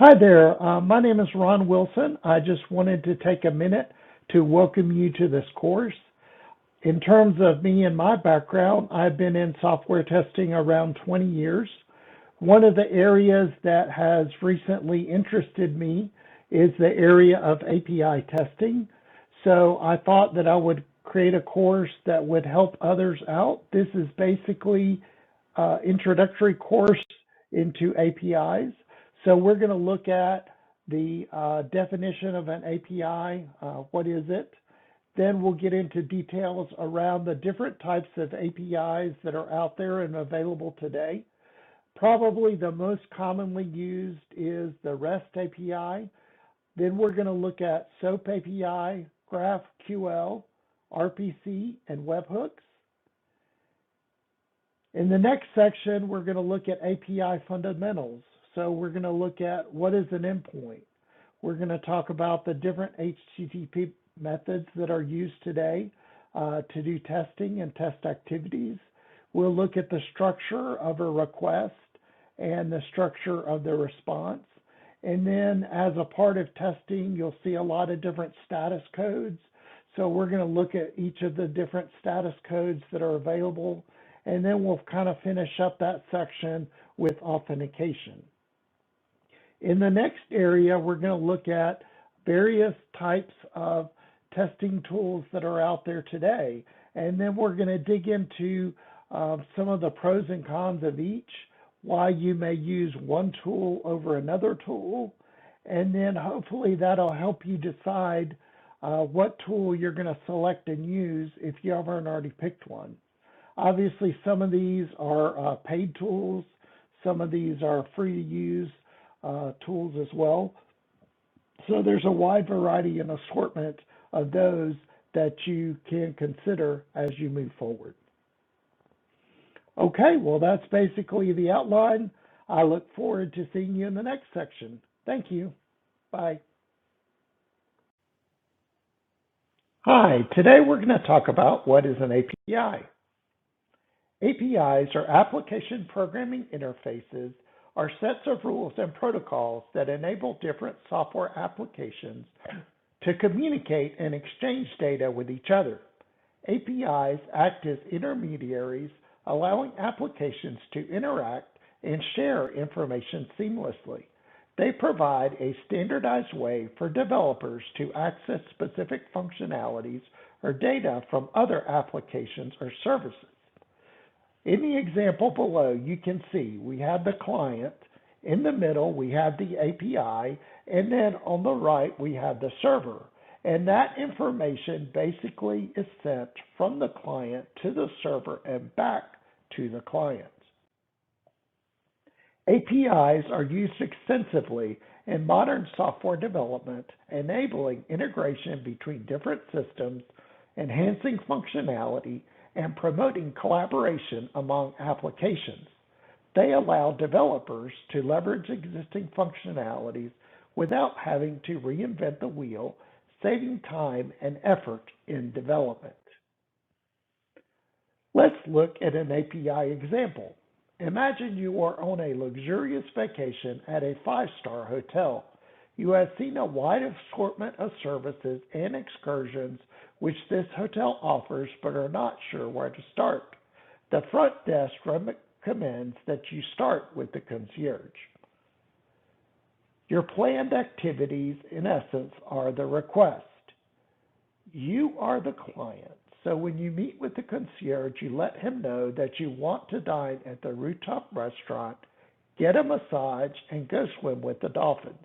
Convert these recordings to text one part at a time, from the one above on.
Hi there. My name is Ron Wilson. I just wanted to take a minute to welcome you to this course. In terms of me and my background, I've been in software testing around 20 years. One of the areas that has recently interested me is the area of API testing. So I thought that I would create a course that would help others out. This is basically an introductory course into APIs. So we're going to look at the definition of an API, what is it? Then we'll get into details around the different types of APIs that are out there and available today. Probably the most commonly used is the REST API. Then we're going to look at SOAP API, GraphQL, RPC, and webhooks. In the next section, we're going to look at API fundamentals. So we're going to look at what is an endpoint. We're going to talk about the different HTTP methods that are used today to do testing and test activities. We'll look at the structure of a request and the structure of the response. And then as a part of testing, you'll see a lot of different status codes. So we're going to look at each of the different status codes that are available. And then we'll kind of finish up that section with authentication. In the next area, we're going to look at various types of testing tools that are out there today. And then we're going to dig into some of the pros and cons of each, why you may use one tool over another tool. And then hopefully that'll help you decide what tool you're going to select and use if you haven't already picked one. Obviously, some of these are paid tools. Some of these are free to use tools as well. So there's a wide variety and assortment of those that you can consider as you move forward. Okay, well, that's basically the outline. I look forward to seeing you in the next section. Thank you. Bye. Hi, today we're going to talk about what is an API. APIs, or application programming interfaces, are sets of rules and protocols that enable different software applications to communicate and exchange data with each other. APIs act as intermediaries, allowing applications to interact and share information seamlessly. They provide a standardized way for developers to access specific functionalities or data from other applications or services. In the example below, you can see we have the client, in the middle we have the API, and then on the right we have the server. And that information basically is sent from the client to the server and back to the client. APIs are used extensively in modern software development, enabling integration between different systems, enhancing functionality, and promoting collaboration among applications. They allow developers to leverage existing functionalities without having to reinvent the wheel, saving time and effort in development. Let's look at an API example. Imagine you are on a luxurious vacation at a five-star hotel. You have seen a wide assortment of services and excursions which this hotel offers, but are not sure where to start. The front desk recommends that you start with the concierge. Your planned activities, in essence, are the request. You are the client, so when you meet with the concierge, you let him know that you want to dine at the rooftop restaurant, get a massage, and go swim with the dolphins.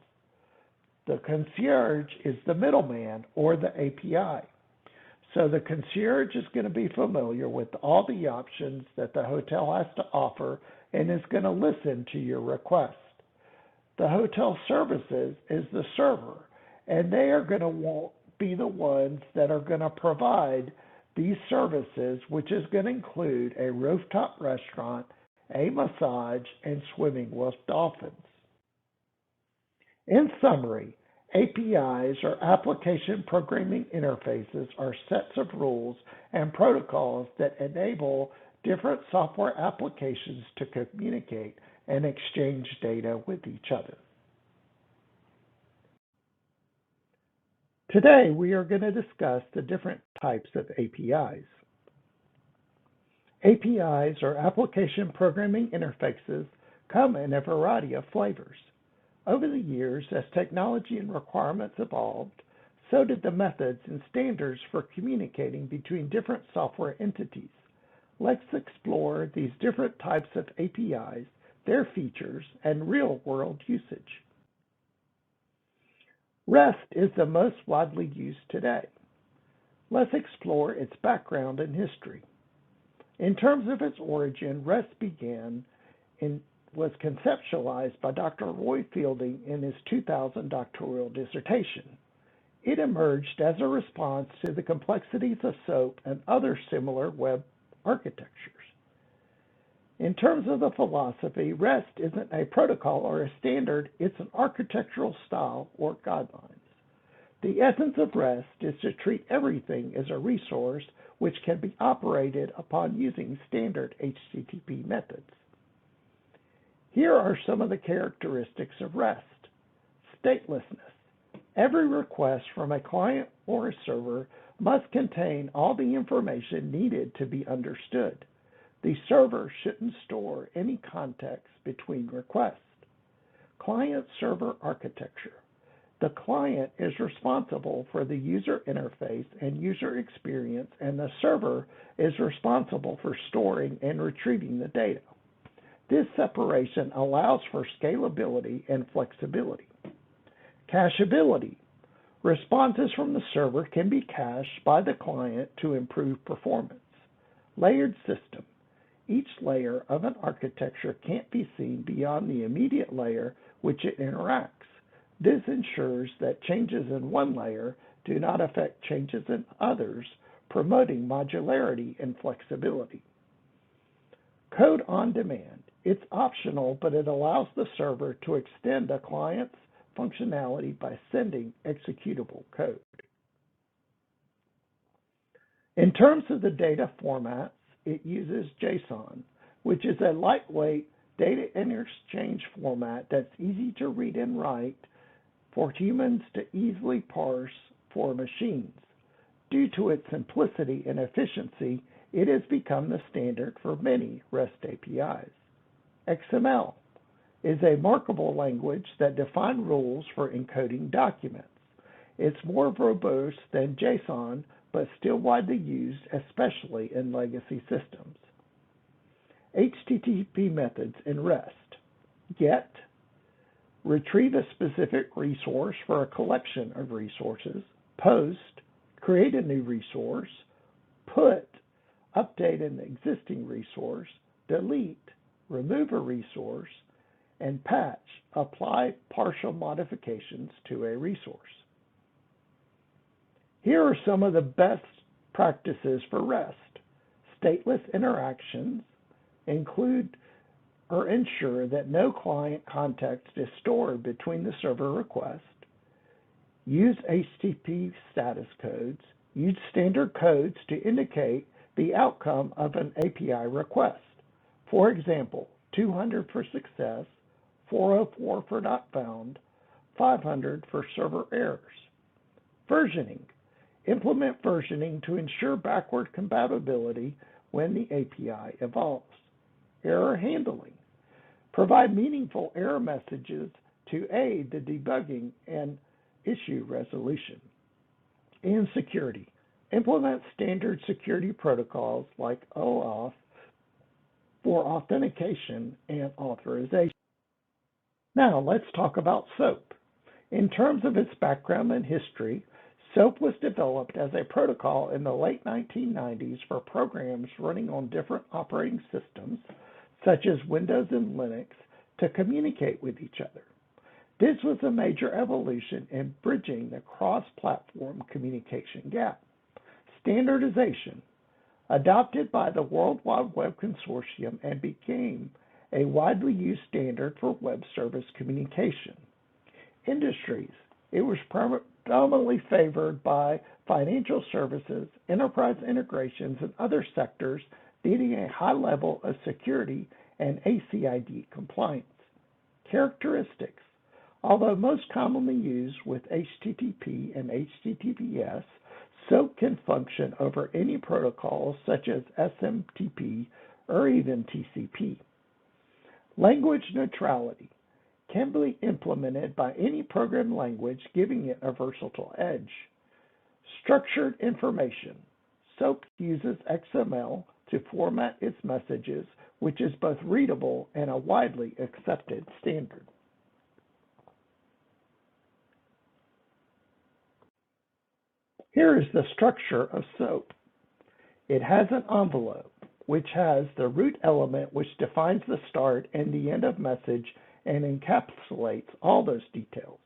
The concierge is the middleman, or the API. So the concierge is going to be familiar with all the options that the hotel has to offer and is going to listen to your request. The hotel services is the server, and they are going to be the ones that are going to provide these services, which is going to include a rooftop restaurant, a massage, and swimming with dolphins. In summary, APIs, or application programming interfaces, are sets of rules and protocols that enable different software applications to communicate and exchange data with each other. Today, we are going to discuss the different types of APIs. APIs, or application programming interfaces, come in a variety of flavors. Over the years, as technology and requirements evolved, so did the methods and standards for communicating between different software entities. Let's explore these different types of APIs, their features, and real-world usage. REST is the most widely used today. Let's explore its background and history. In terms of its origin, REST was conceptualized by Dr. Roy Fielding in his 2000 doctoral dissertation. It emerged as a response to the complexities of SOAP and other similar web architectures. In terms of the philosophy, REST isn't a protocol or a standard, it's an architectural style or guidelines. The essence of REST is to treat everything as a resource which can be operated upon using standard HTTP methods. Here are some of the characteristics of REST. Statelessness. Every request from a client or a server must contain all the information needed to be understood. The server shouldn't store any context between requests. Client-server architecture. The client is responsible for the user interface and user experience, and the server is responsible for storing and retrieving the data. This separation allows for scalability and flexibility. Cacheability. Responses from the server can be cached by the client to improve performance. Layered system. Each layer of an architecture can't be seen beyond the immediate layer which it interacts. This ensures that changes in one layer do not affect changes in others, promoting modularity and flexibility. Code on demand. It's optional, but it allows the server to extend a client's functionality by sending executable code. In terms of the data formats, it uses JSON, which is a lightweight data interchange format that's easy to read and write for humans to easily parse for machines. Due to its simplicity and efficiency, it has become the standard for many REST APIs. XML is a markable language that defines rules for encoding documents. It's more verbose than JSON, but still widely used, especially in legacy systems. HTTP methods in REST. Get, retrieve a specific resource for a collection of resources. Post, create a new resource. Put, update an existing resource. Delete, remove a resource. And patch, apply partial modifications to a resource. Here are some of the best practices for REST. Stateless interactions include or ensure that no client context is stored between the server request. Use HTTP status codes. Use standard codes to indicate the outcome of an API request. For example, 200 for success, 404 for not found, 500 for server errors. Versioning. Implement versioning to ensure backward compatibility when the API evolves. Error handling. Provide meaningful error messages to aid the debugging and issue resolution. And security. Implement standard security protocols like OAuth for authentication and authorization. Now let's talk about SOAP. In terms of its background and history, SOAP was developed as a protocol in the late 1990s for programs running on different operating systems, such as Windows and Linux, to communicate with each other. This was a major evolution in bridging the cross-platform communication gap. Standardization. Adopted by the World Wide Web Consortium and became a widely used standard for web service communication. Industries. It was predominantly favored by financial services, enterprise integrations, and other sectors needing a high level of security and ACID compliance. Characteristics. Although most commonly used with HTTP and HTTPS, SOAP can function over any protocol such as SMTP or even TCP. Language neutrality can be implemented by any program language, giving it a versatile edge. Structured information. SOAP uses XML to format its messages, which is both readable and a widely accepted standard. Here is the structure of SOAP. It has an envelope, which has the root element which defines the start and the end of message and encapsulates all those details.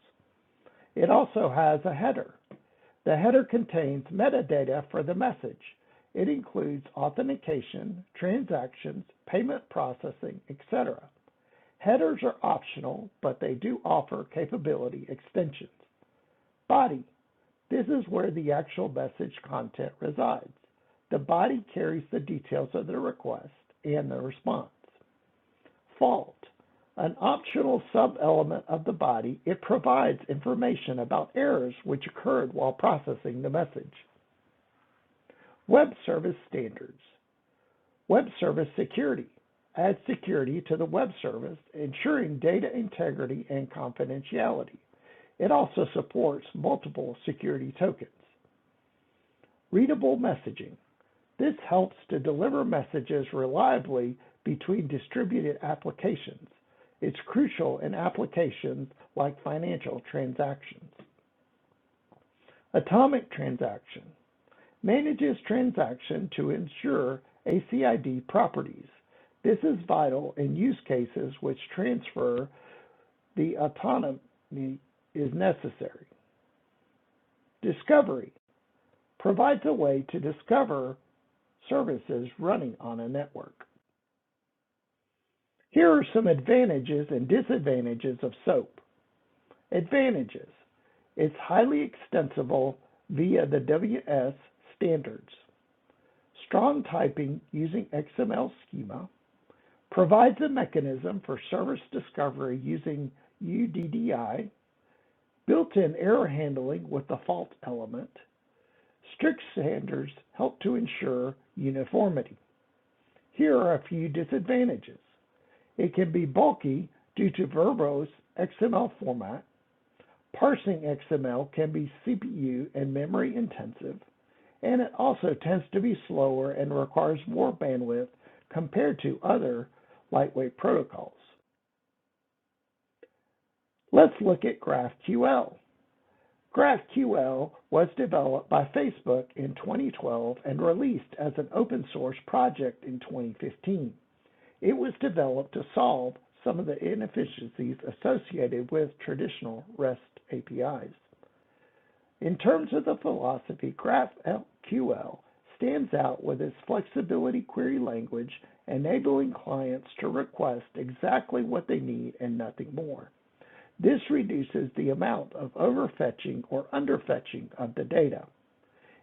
It also has a header. The header contains metadata for the message. It includes authentication, transactions, payment processing, etc. Headers are optional, but they do offer capability extensions. Body. This is where the actual message content resides. The body carries the details of the request and the response. Fault. An optional sub-element of the body, it provides information about errors which occurred while processing the message. Web service standards. Web service security adds security to the web service, ensuring data integrity and confidentiality. It also supports multiple security tokens. Readable messaging. This helps to deliver messages reliably between distributed applications. It's crucial in applications like financial transactions. Atomic transaction manages transaction to ensure ACID properties. This is vital in use cases which transfer the autonomy is necessary. Discovery provides a way to discover services running on a network. Here are some advantages and disadvantages of SOAP. Advantages. It's highly extensible via the WS standards. Strong typing using XML schema. Provides a mechanism for service discovery using UDDI. Built-in error handling with the fault element. Strict standards help to ensure uniformity. Here are a few disadvantages. It can be bulky due to verbose XML format. Parsing XML can be CPU and memory intensive, and it also tends to be slower and requires more bandwidth compared to other lightweight protocols. Let's look at GraphQL. GraphQL was developed by Facebook in 2012 and released as an open source project in 2015. It was developed to solve some of the inefficiencies associated with traditional REST APIs. In terms of the philosophy, GraphQL stands out with its flexibility query language, enabling clients to request exactly what they need and nothing more. This reduces the amount of overfetching or underfetching of the data.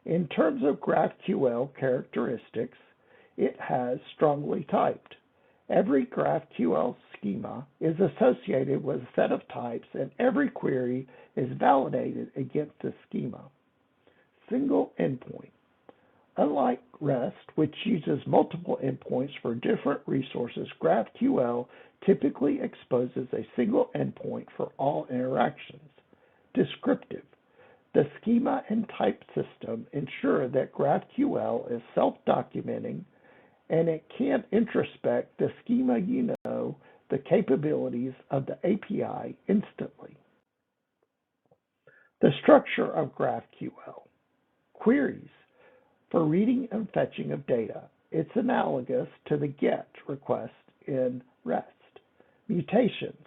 In terms of GraphQL characteristics, it has strongly typed. Every GraphQL schema is associated with a set of types, and every query is validated against the schema. Single endpoint. Unlike REST, which uses multiple endpoints for different resources, GraphQL typically exposes a single endpoint for all interactions. Descriptive. The schema and type system ensure that GraphQL is self-documenting, and it can introspect the schema the capabilities of the API instantly. The structure of GraphQL. Queries. For reading and fetching of data, it's analogous to the GET request in REST. Mutations.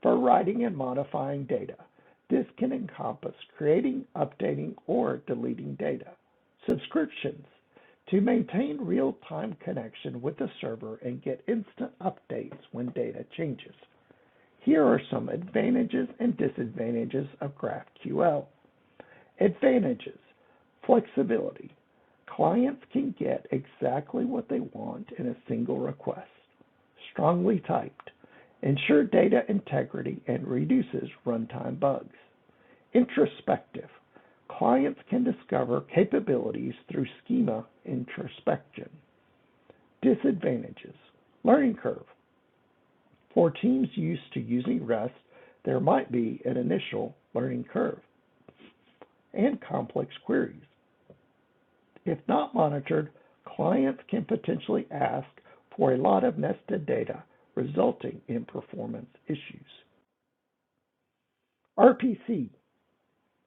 For writing and modifying data. This can encompass creating, updating, or deleting data. Subscriptions. To maintain real-time connection with the server and get instant updates when data changes. Here are some advantages and disadvantages of GraphQL. Advantages. Flexibility. Clients can get exactly what they want in a single request. Strongly typed. ensure data integrity, and reduces runtime bugs. Introspective. Clients can discover capabilities through schema introspection. Disadvantages. Learning curve. For teams used to using REST, there might be an initial learning curve. And complex queries. If not monitored, clients can potentially ask for a lot of nested data, resulting in performance issues. RPC.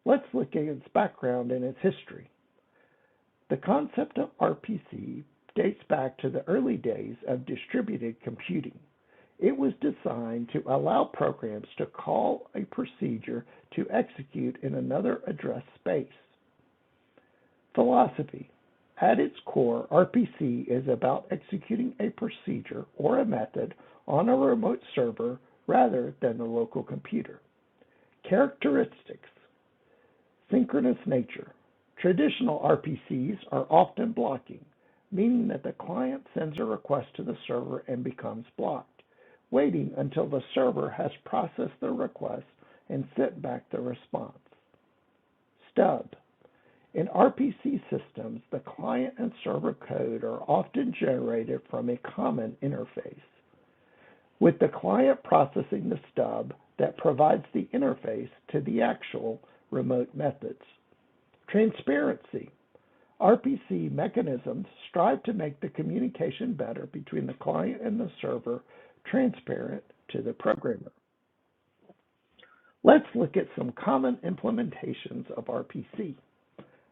Let's look at its background and its history. The concept of RPC dates back to the early days of distributed computing. It was designed to allow programs to call a procedure to execute in another address space. Philosophy. At its core, RPC is about executing a procedure or a method on a remote server rather than the local computer. Characteristics. Synchronous nature. Traditional RPCs are often blocking, meaning that the client sends a request to the server and becomes blocked, waiting until the server has processed the request and sent back the response. Stub. In RPC systems, the client and server code are often generated from a common interface, with the client processing the stub that provides the interface to the actual remote methods. Transparency. RPC mechanisms strive to make the communication better between the client and the server transparent to the programmer. Let's look at some common implementations of RPC.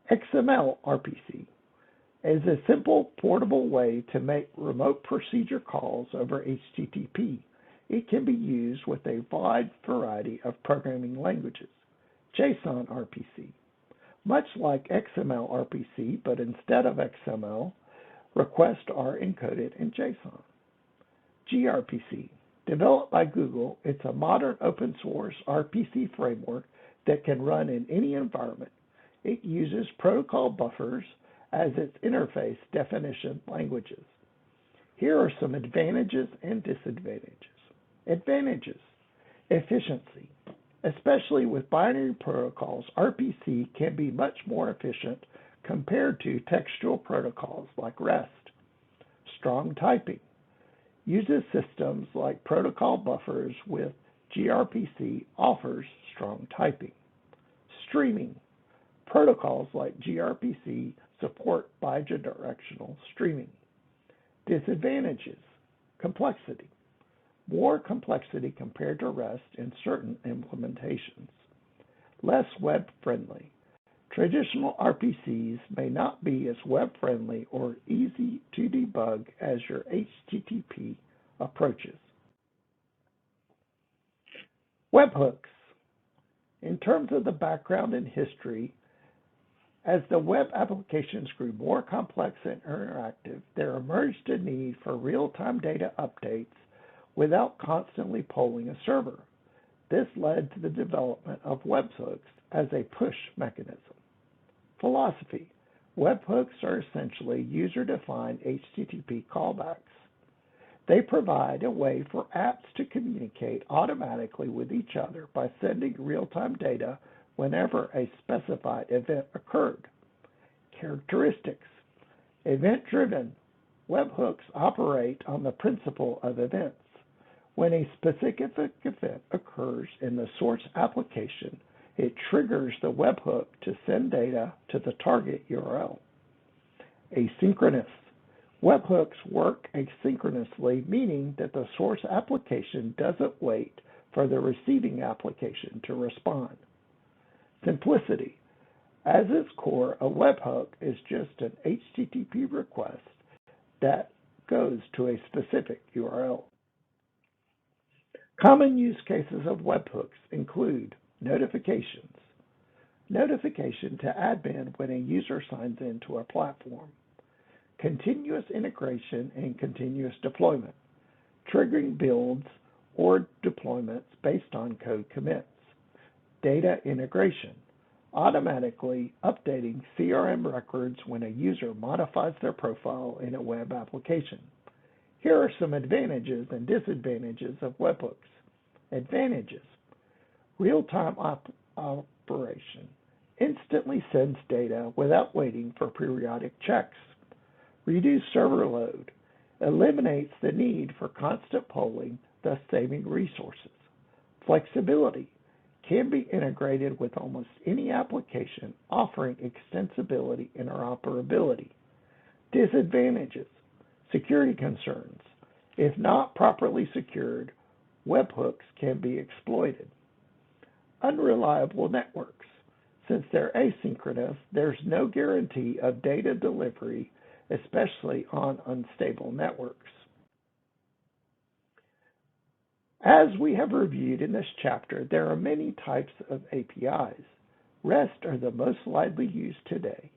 XML RPC is a simple, portable way to make remote procedure calls over HTTP. It can be used with a wide variety of programming languages. JSON RPC. Much like XML RPC, but instead of XML, requests are encoded in JSON. gRPC. Developed by Google, it's a modern open source RPC framework that can run in any environment. It uses protocol buffers as its interface definition languages. Here are some advantages and disadvantages. Advantages. Efficiency. Especially with binary protocols, RPC can be much more efficient compared to textual protocols like REST. Strong typing. Uses systems like protocol buffers with gRPC offers strong typing. Streaming. Protocols like gRPC support bidirectional streaming. Disadvantages. Complexity. More complexity compared to REST in certain implementations. Less web-friendly. Traditional RPCs may not be as web-friendly or easy to debug as your HTTP approaches. Webhooks. In terms of the background and history, as the web applications grew more complex and interactive, there emerged a need for real-time data updates without constantly polling a server. This led to the development of webhooks as a push mechanism. Philosophy. Webhooks are essentially user-defined HTTP callbacks. They provide a way for apps to communicate automatically with each other by sending real-time data whenever a specified event occurred. Characteristics. Event-driven. Webhooks operate on the principle of events. When a specific event occurs in the source application, it triggers the webhook to send data to the target URL. Asynchronous. Webhooks work asynchronously, meaning that the source application doesn't wait for the receiving application to respond. Simplicity. As its core, a webhook is just an HTTP request that goes to a specific URL. Common use cases of webhooks include notifications. Notification to admin when a user signs into a platform. Continuous integration and continuous deployment. Triggering builds or deployments based on code commits. Data integration. Automatically updating CRM records when a user modifies their profile in a web application. Here are some advantages and disadvantages of webhooks. Advantages: real-time operation. Instantly sends data without waiting for periodic checks. Reduced server load. Eliminates the need for constant polling, thus saving resources. Flexibility. Can be integrated with almost any application, offering extensibility and interoperability. Disadvantages: security concerns. If not properly secured, webhooks can be exploited. Unreliable networks. Since they're asynchronous, there's no guarantee of data delivery, especially on unstable networks. As we have reviewed in this chapter, there are many types of APIs. REST are the most widely used today.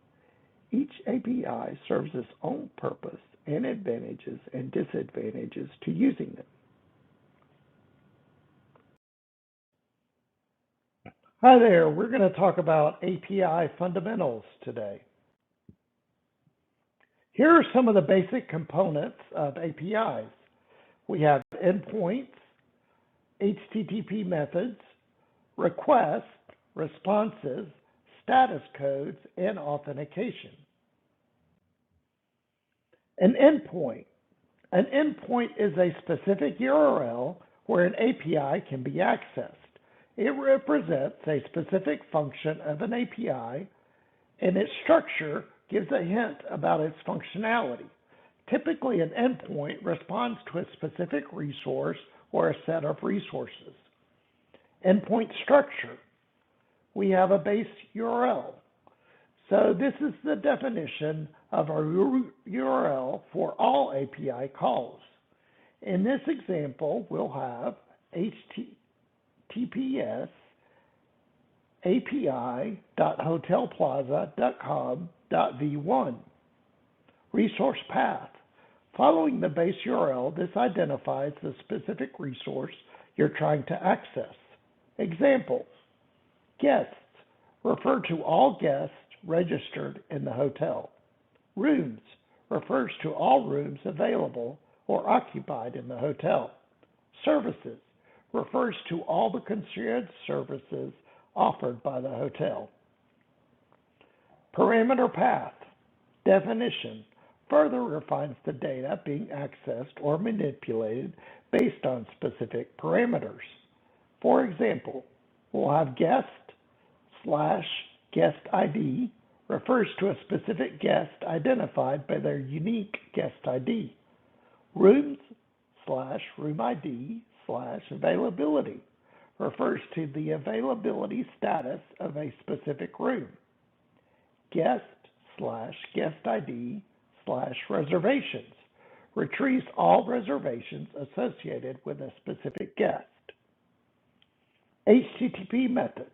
Each API serves its own purpose and advantages and disadvantages to using them. Hi there, we're going to talk about API fundamentals today. Here are some of the basic components of APIs. We have endpoints, HTTP methods, requests, responses, status codes, and authentication. An endpoint. An endpoint is a specific URL where an API can be accessed. It represents a specific function of an API, and its structure gives a hint about its functionality. Typically, an endpoint responds to a specific resource or a set of resources. Endpoint structure. We have a base URL. So this is the definition of our URL for all API calls. In this example, we'll have https api.hotelplaza.com.v1. Resource path. Following the base URL, this identifies the specific resource you're trying to access. Examples: guests refer to all guests registered in the hotel. Rooms refers to all rooms available or occupied in the hotel. Services refers to all the concierge services offered by the hotel. Parameter path. Definition further refines the data being accessed or manipulated based on specific parameters. For example, we'll have guest/guest ID refers to a specific guest identified by their unique guest ID. Rooms/room ID/availability refers to the availability status of a specific room. Guest/guest ID/reservations retrieves all reservations associated with a specific guest. HTTP methods.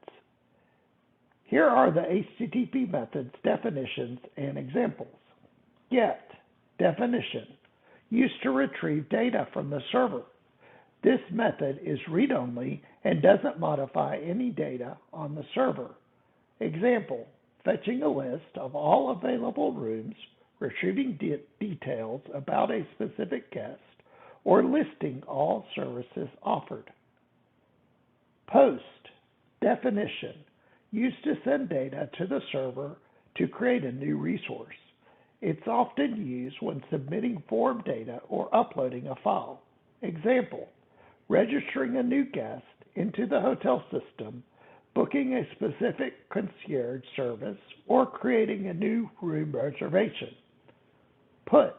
Here are the HTTP methods definitions and examples. Get, definition, used to retrieve data from the server. This method is read-only and doesn't modify any data on the server. Example, fetching a list of all available rooms, retrieving details about a specific guest, or listing all services offered. Post, definition, used to send data to the server to create a new resource. It's often used when submitting form data or uploading a file. Example, registering a new guest into the hotel system, booking a specific concierge service, or creating a new room reservation. Put,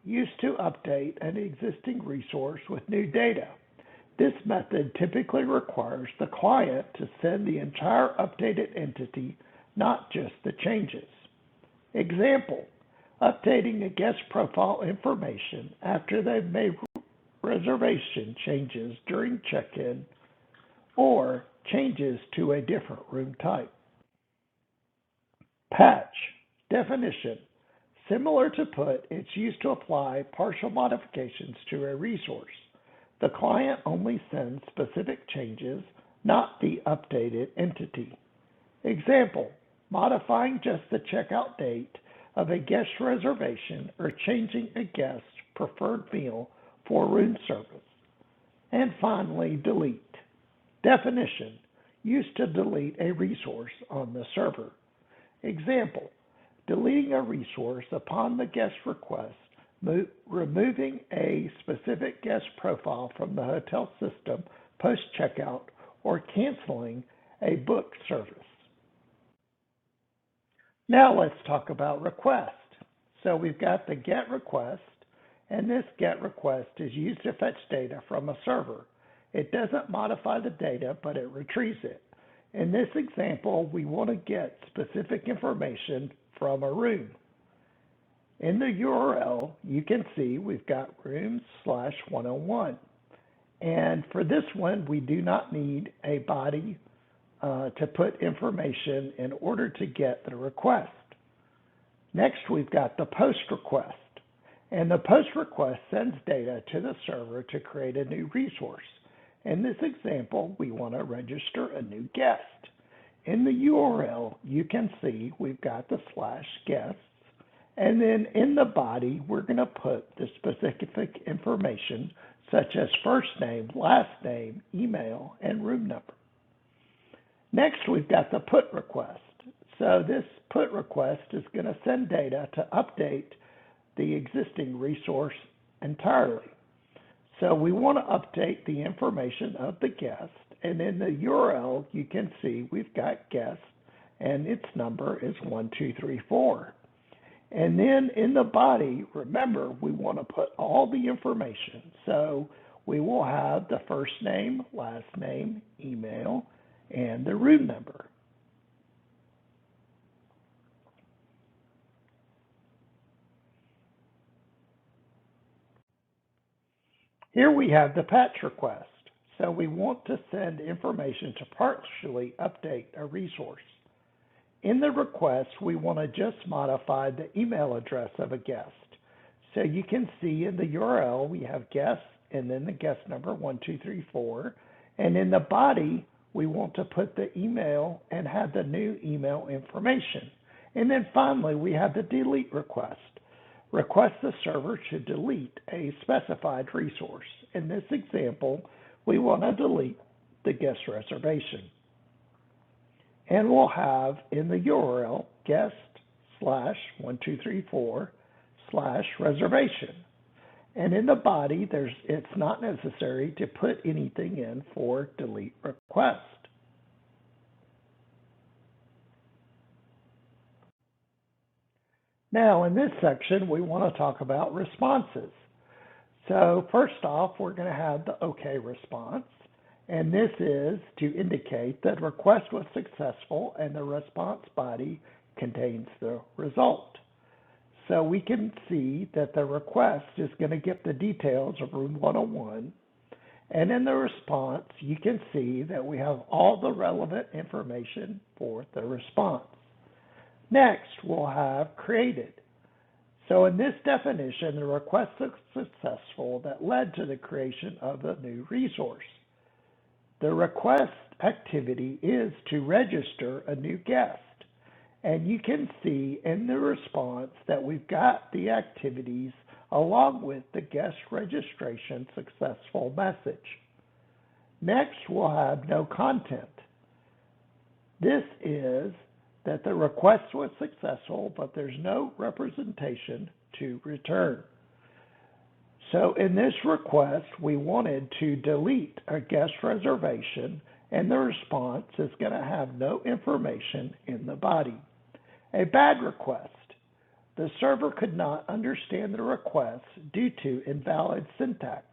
used to update an existing resource with new data. This method typically requires the client to send the entire updated entity, not just the changes. Example, updating a guest profile information after they've made reservation changes during check-in or changes to a different room type. Patch, definition, similar to put, it's used to apply partial modifications to a resource. The client only sends specific changes, not the updated entity. Example, modifying just the checkout date of a guest reservation or changing a guest preferred meal for room service. And finally, delete. Definition: used to delete a resource on the server. Example: deleting a resource upon the guest request, removing a specific guest profile from the hotel system post-checkout, or canceling a booked service. Now let's talk about request. So we've got the GET request, and this GET request is used to fetch data from a server. It doesn't modify the data, but it retrieves it. In this example, we want to get specific information from a room. In the URL, you can see we've got rooms/101. And for this one, we do not need a body to put information in order to get the request. Next, we've got the post request. And the post request sends data to the server to create a new resource. In this example, we want to register a new guest. In the URL, you can see we've got the /guests. And then in the body, we're going to put the specific information such as first name, last name, email, and room number. Next, we've got the put request. So this put request is going to send data to update the existing resource entirely. So we want to update the information of the guest, and in the URL, you can see we've got guest, and its number is 1234. And then in the body, remember, we want to put all the information. So we will have the first name, last name, email, and the room number. Here we have the patch request. So we want to send information to partially update a resource. In the request, we want to just modify the email address of a guest. So you can see in the URL, we have guest and then the guest number 1234. And in the body, we want to put the email and have the new email information. And then finally, we have the delete request. Request the server to delete a specified resource. In this example, we want to delete the guest reservation. And we'll have in the URL guest/1234/reservation. And in the body, it's not necessary to put anything in for delete request. Now, in this section, we want to talk about responses. So first off, we're going to have the OK response. And this is to indicate that request was successful and the response body contains the result. So we can see that the request is going to get the details of room 101. And in the response, you can see that we have all the relevant information for the response. Next, we'll have created. So in this definition, the request was successful that led to the creation of a new resource. The request activity is to register a new guest. And you can see in the response that we've got the activities along with the guest registration successful message. Next, we'll have no content. This is that the request was successful, but there's no representation to return. So in this request, we wanted to delete a guest reservation, and the response is going to have no information in the body. A bad request. The server could not understand the request due to invalid syntax.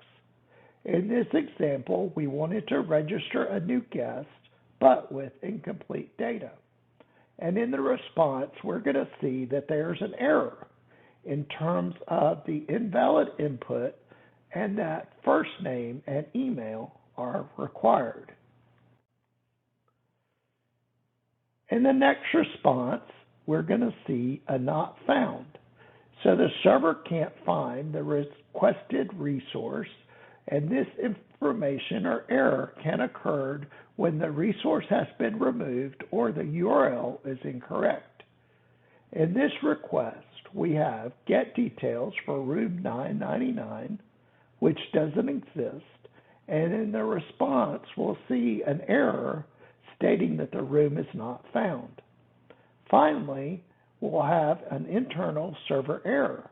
In this example, we wanted to register a new guest, but with incomplete data. And in the response, we're going to see that there's an error in terms of the invalid input and that first name and email are required. In the next response, we're going to see a not found. So the server can't find the requested resource, and this information or error can occur when the resource has been removed or the URL is incorrect. In this request, we have get details for room 999, which doesn't exist, and in the response, we'll see an error stating that the room is not found. Finally, we'll have an internal server error.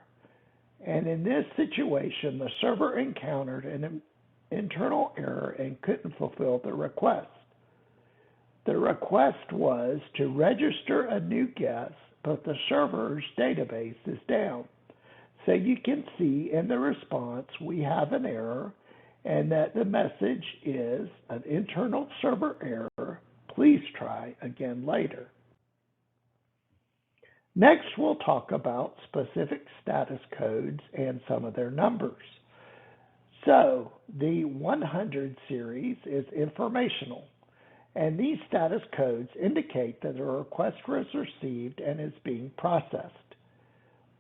And in this situation, the server encountered an internal error and couldn't fulfill the request. The request was to register a new guest, but the server's database is down. So you can see in the response we have an error and that the message is an internal server error. Please try again later. Next, we'll talk about specific status codes and some of their numbers. So the 100 series is informational, and these status codes indicate that a request was received and is being processed.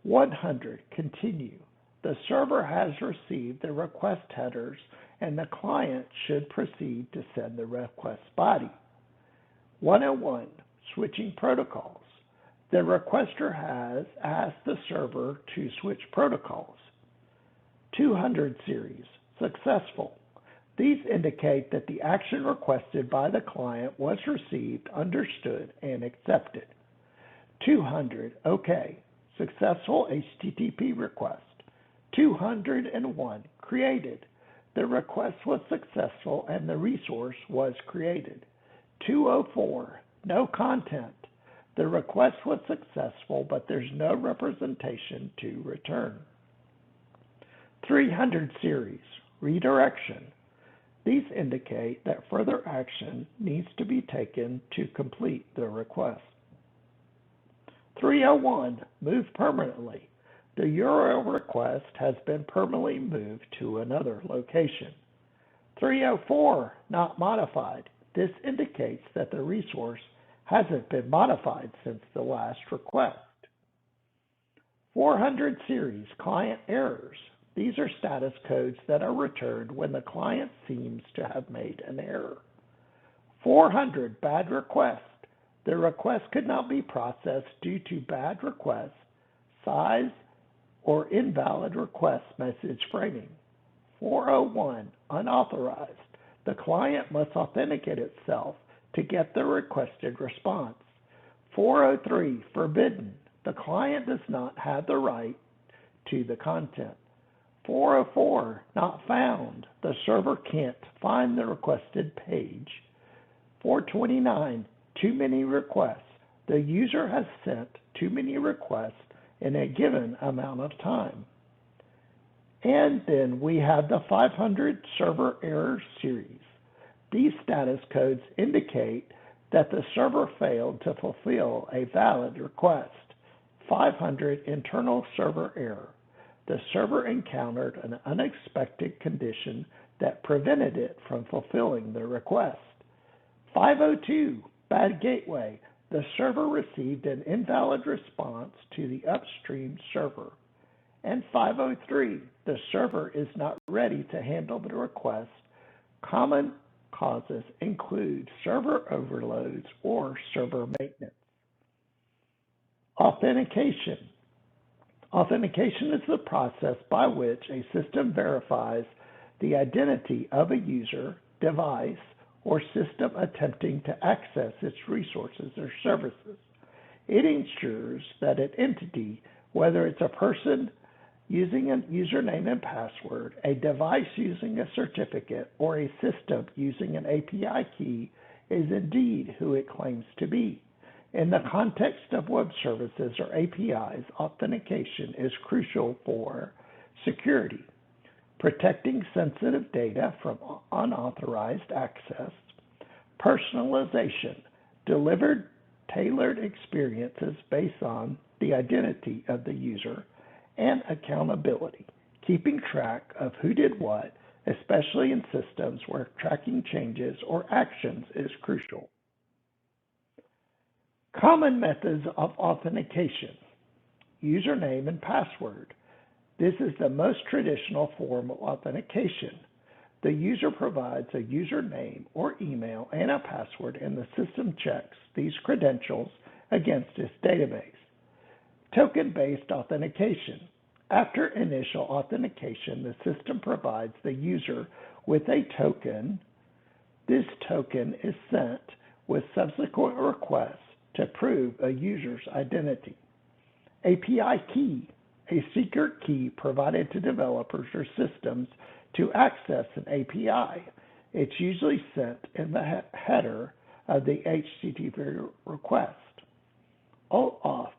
100, continue. The server has received the request headers and the client should proceed to send the request body. 101, switching protocols. The requester has asked the server to switch protocols. 200 series, successful. These indicate that the action requested by the client was received, understood, and accepted. 200, okay, successful HTTP request. 201, created. The request was successful and the resource was created. 204, no content. The request was successful, but there's no representation to return. 300 series, redirection. These indicate that further action needs to be taken to complete the request. 301, move permanently. The URL request has been permanently moved to another location. 304, not modified. This indicates that the resource hasn't been modified since the last request. 400 series, client errors. These are status codes that are returned when the client seems to have made an error. 400, bad request. The request could not be processed due to bad request, size, or invalid request message framing. 401, unauthorized. The client must authenticate itself to get the requested response. 403, forbidden. The client does not have the right to the content. 404, not found. The server can't find the requested page. 429, too many requests. The user has sent too many requests in a given amount of time. And then we have the 500 server error series. These status codes indicate that the server failed to fulfill a valid request. 500 internal server error. The server encountered an unexpected condition that prevented it from fulfilling the request. 502, bad gateway. The server received an invalid response to the upstream server. And 503, the server is not ready to handle the request. Common causes include server overloads or server maintenance. Authentication. Authentication is the process by which a system verifies the identity of a user, device, or system attempting to access its resources or services. It ensures that an entity, whether it's a person using a username and password, a device using a certificate, or a system using an API key, is indeed who it claims to be. In the context of web services or APIs, authentication is crucial for security, protecting sensitive data from unauthorized access, personalization, delivered tailored experiences based on the identity of the user, and accountability, keeping track of who did what, especially in systems where tracking changes or actions is crucial. Common methods of authentication. Username and password. This is the most traditional form of authentication. The user provides a username or email and a password, and the system checks these credentials against its database. Token-based authentication. After initial authentication, the system provides the user with a token. This token is sent with subsequent requests to prove a user's identity. API key, a secret key provided to developers or systems to access an API. It's usually sent in the header of the HTTP request. OAuth,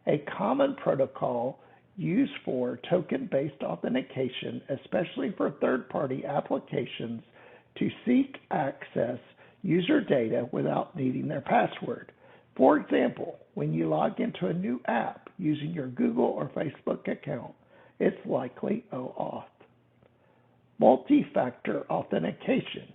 a common protocol used for token-based authentication, especially for third-party applications to seek access user data without needing their password. For example, when you log into a new app using your Google or Facebook account, it's likely OAuth. Multi-factor authentication,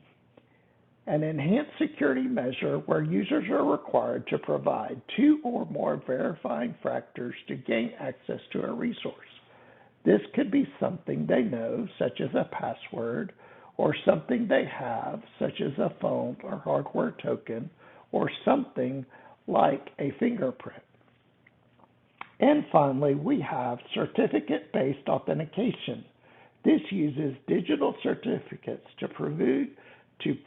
an enhanced security measure where users are required to provide 2 or more verifying factors to gain access to a resource. This could be something they know, such as a password, or something they have, such as a phone or hardware token, or something like a fingerprint. And finally, we have certificate-based authentication. This uses digital certificates to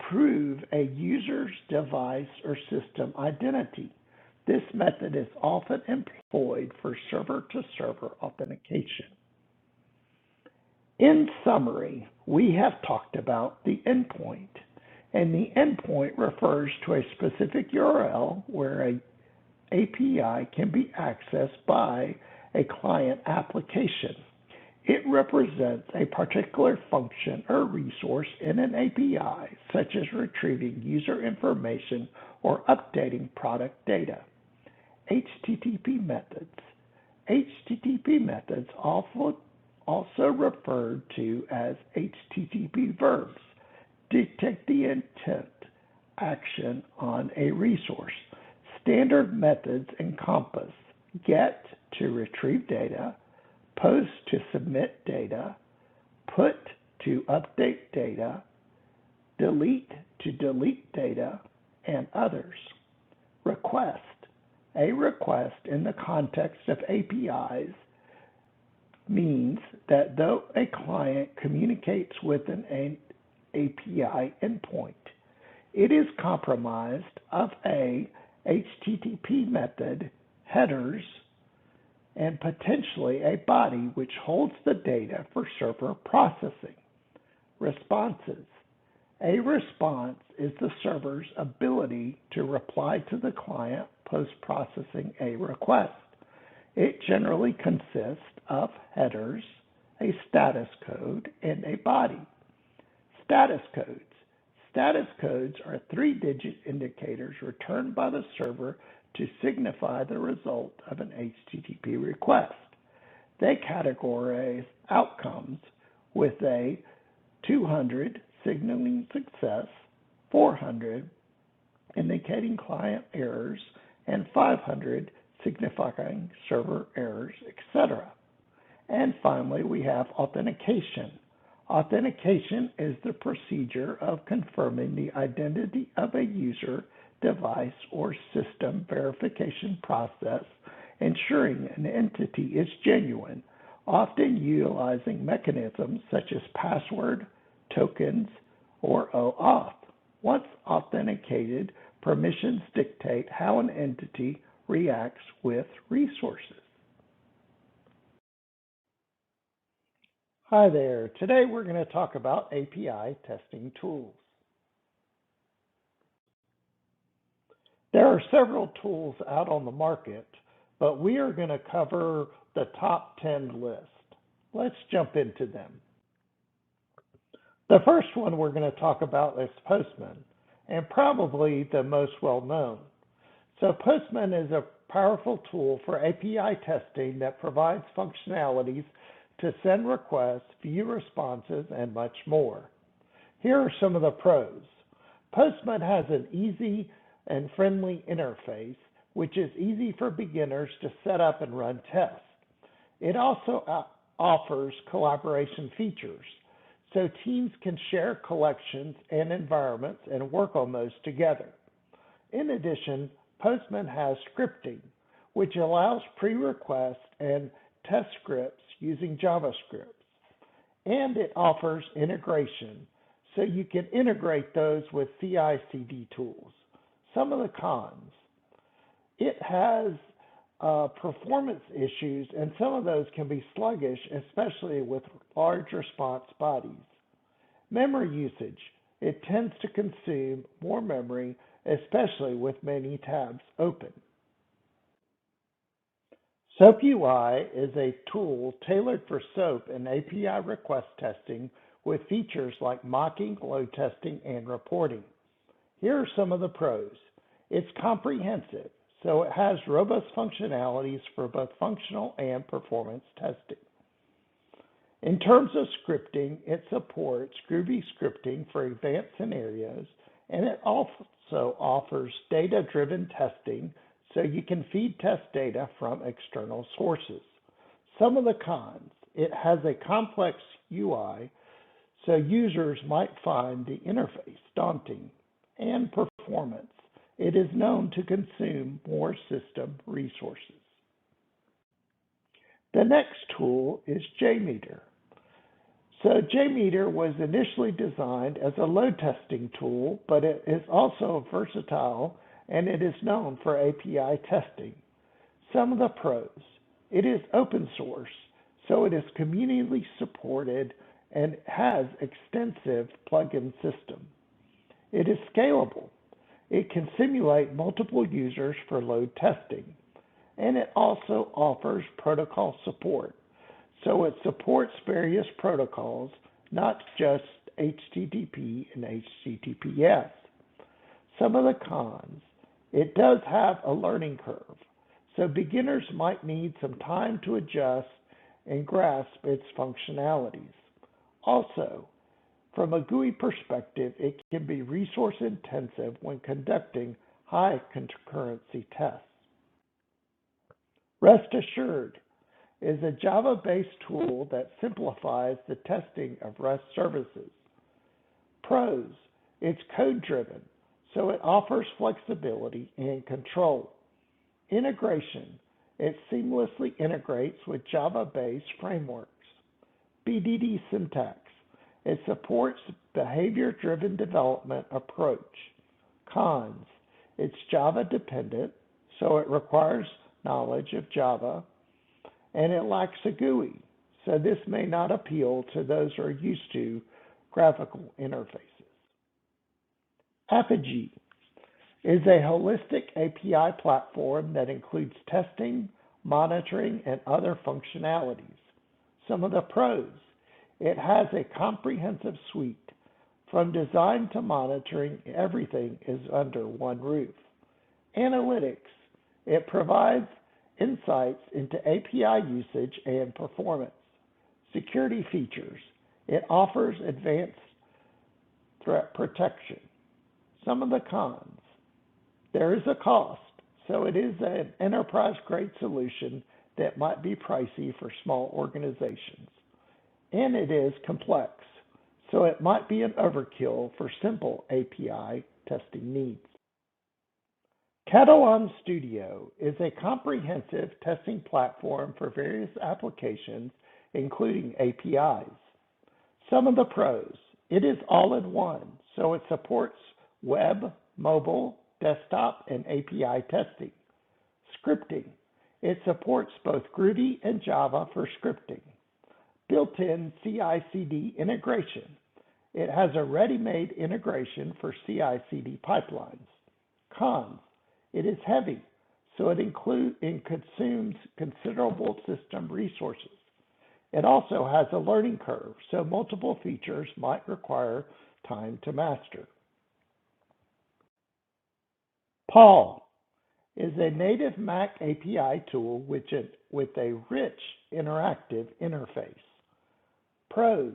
prove a user's device or system identity. This method is often employed for server-to-server authentication. In summary, we have talked about the endpoint, and the endpoint refers to a specific URL where an API can be accessed by a client application. It represents a particular function or resource in an API, such as retrieving user information or updating product data. HTTP methods. HTTP methods, also referred to as HTTP verbs, dictate the intent action on a resource. Standard methods encompass get to retrieve data, post to submit data, put to update data, delete to delete data, and others. Request. A request in the context of APIs means that though a client communicates with an API endpoint, it is comprised of a HTTP method, headers, and potentially a body which holds the data for server processing. Responses. A response is the server's ability to reply to the client post-processing a request. It generally consists of headers, a status code, and a body. Status codes. Status codes are 3-digit indicators returned by the server to signify the result of an HTTP request. They categorize outcomes with a 200 signaling success, 400 indicating client errors, and 500 signifying server errors, etc. And finally, we have authentication. Authentication is the procedure of confirming the identity of a user, device, or system verification process, ensuring an entity is genuine, often utilizing mechanisms such as password, tokens, or OAuth. Once authenticated, permissions dictate how an entity reacts with resources. Hi there. Today we're going to talk about API testing tools. There are several tools out on the market, but we are going to cover the top 10 list. Let's jump into them. The first one we're going to talk about is Postman, and probably the most well-known. So Postman is a powerful tool for API testing that provides functionalities to send requests, view responses, and much more. Here are some of the pros. Postman has an easy and friendly interface, which is easy for beginners to set up and run tests. It also offers collaboration features, so teams can share collections and environments and work on those together. In addition, Postman has scripting, which allows pre-request and test scripts using JavaScript. And it offers integration, so you can integrate those with CI/CD tools. Some of the cons. It has performance issues, and some of those can be sluggish, especially with large response bodies. Memory usage. It tends to consume more memory, especially with many tabs open. SoapUI is a tool tailored for SOAP and API request testing with features like mocking, load testing, and reporting. Here are some of the pros. It's comprehensive, so it has robust functionalities for both functional and performance testing. In terms of scripting, it supports Groovy scripting for advanced scenarios, and it also offers data-driven testing, so you can feed test data from external sources. Some of the cons. It has a complex UI, so users might find the interface daunting. And performance. It is known to consume more system resources. The next tool is JMeter. So JMeter was initially designed as a load testing tool, but it is also versatile and it is known for API testing. Some of the pros. It is open source, so it is community supported and has extensive plugin system. It is scalable. It can simulate multiple users for load testing. And it also offers protocol support. So it supports various protocols, not just HTTP and HTTPS. Some of the cons. It does have a learning curve, so beginners might need some time to adjust and grasp its functionalities. Also, from a GUI perspective, it can be resource intensive when conducting high concurrency tests. Rest Assured is a Java-based tool that simplifies the testing of REST services. Pros, it's code-driven, so it offers flexibility and control. Integration, it seamlessly integrates with Java-based frameworks. BDD syntax, it supports behavior-driven development approach. Cons, it's Java-dependent, so it requires knowledge of Java, and it lacks a GUI, so this may not appeal to those who are used to graphical interfaces. Apigee is a holistic API platform that includes testing, monitoring, and other functionalities. Some of the pros. It has a comprehensive suite. From design to monitoring, everything is under one roof. Analytics. It provides insights into API usage and performance. Security features. It offers advanced threat protection. Some of the cons. There is a cost, so it is an enterprise-grade solution that might be pricey for small organizations. And it is complex, so it might be an overkill for simple API testing needs. Catalan Studio is a comprehensive testing platform for various applications, including APIs. Some of the pros. It is all-in-one, so it supports web, mobile, desktop, and API testing. Scripting. It supports both Groovy and Java for scripting. Built-in CI/CD integration. It has a ready-made integration for CI/CD pipelines. Cons. It is heavy, so it consumes considerable system resources. It also has a learning curve, so multiple features might require time to master. Paul is a native Mac API tool with a rich interactive interface. Pros,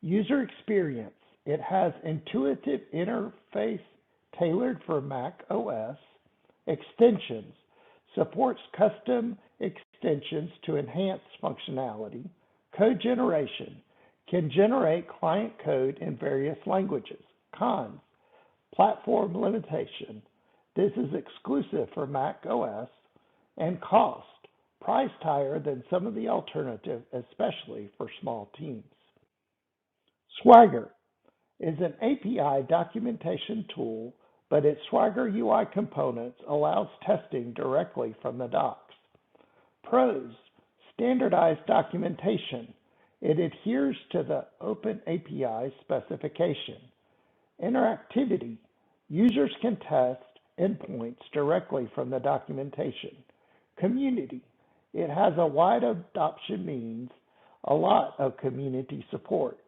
user experience. It has intuitive interface tailored for Mac OS. Extensions, supports custom extensions to enhance functionality. Code generation, can generate client code in various languages. Cons, platform limitation. This is exclusive for Mac OS. and cost, priced higher than some of the alternatives, especially for small teams. Swagger is an API documentation tool, but its Swagger UI components allows testing directly from the docs. Pros, standardized documentation. It adheres to the Open API specification. Interactivity, users can test endpoints directly from the documentation. Community, it has a wide adoption means a lot of community support.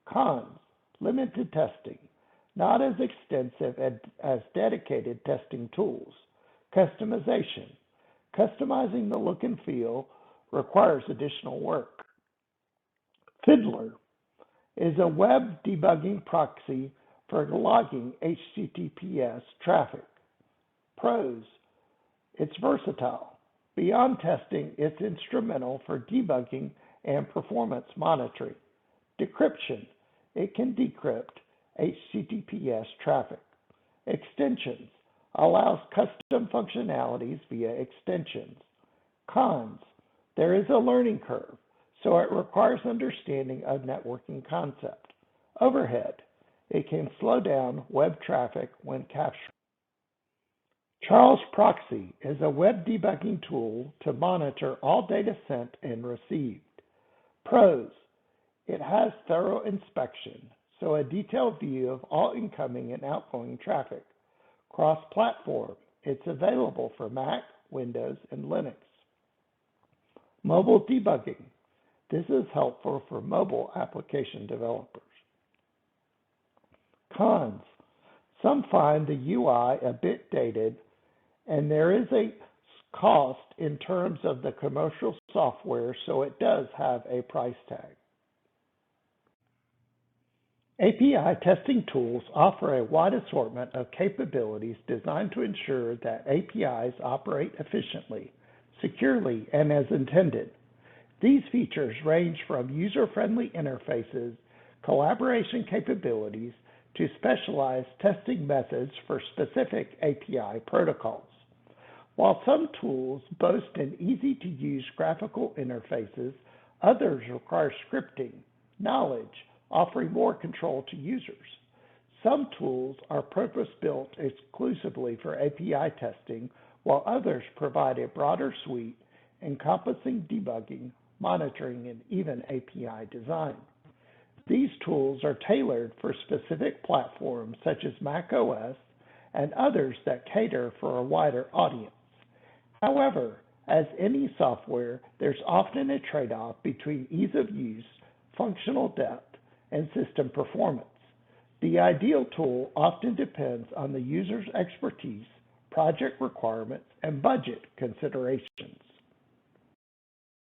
Cons, limited testing, not as extensive as dedicated testing tools. Customization, customizing the look and feel requires additional work. Fiddler is a web debugging proxy for logging HTTPS traffic. Pros, it's versatile. Beyond testing, it's instrumental for debugging and performance monitoring. Decryption, it can decrypt HTTPS traffic. Extensions, allows custom functionalities via extensions. Cons, there is a learning curve, so it requires understanding of networking concept. Overhead, it can slow down web traffic when captured. Charles Proxy is a web debugging tool to monitor all data sent and received. Pros, it has thorough inspection, so a detailed view of all incoming and outgoing traffic. Cross-platform, it's available for Mac, Windows, and Linux. Mobile debugging, this is helpful for mobile application developers. Cons, some find the UI a bit dated, and there is a cost in terms of the commercial software, so it does have a price tag. API testing tools offer a wide assortment of capabilities designed to ensure that APIs operate efficiently, securely, and as intended. These features range from user-friendly interfaces, collaboration capabilities, to specialized testing methods for specific API protocols. While some tools boast an easy-to-use graphical interfaces, others require scripting, knowledge, offering more control to users. Some tools are purpose-built exclusively for API testing, while others provide a broader suite encompassing debugging, monitoring, and even API design. These tools are tailored for specific platforms such as Mac OS and others that cater for a wider audience. However, as any software, there's often a trade-off between ease of use, functional depth, and system performance. The ideal tool often depends on the user's expertise, project requirements, and budget considerations.